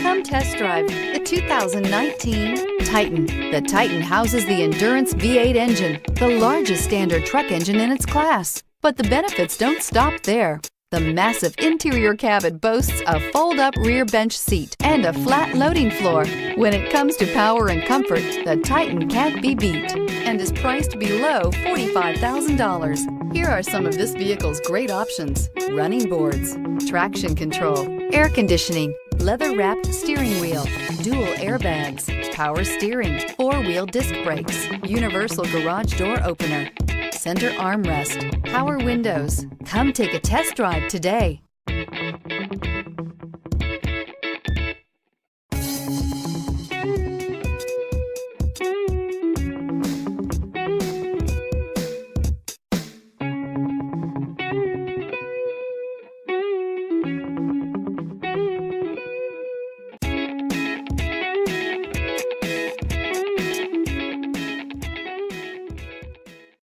Come test drive the 2019 Titan. The Titan houses the Endurance V8 engine, the largest standard truck engine in its class. But the benefits don't stop there. The massive interior cabin boasts a fold-up rear bench seat and a flat loading floor. When it comes to power and comfort, the Titan can't be beat and is priced below $45,000. Here are some of this vehicle's great options: running boards, traction control, air conditioning, leather-wrapped steering wheel, dual airbags, power steering, four-wheel disc brakes, universal garage door opener, center armrest, power windows. Come take a test drive today.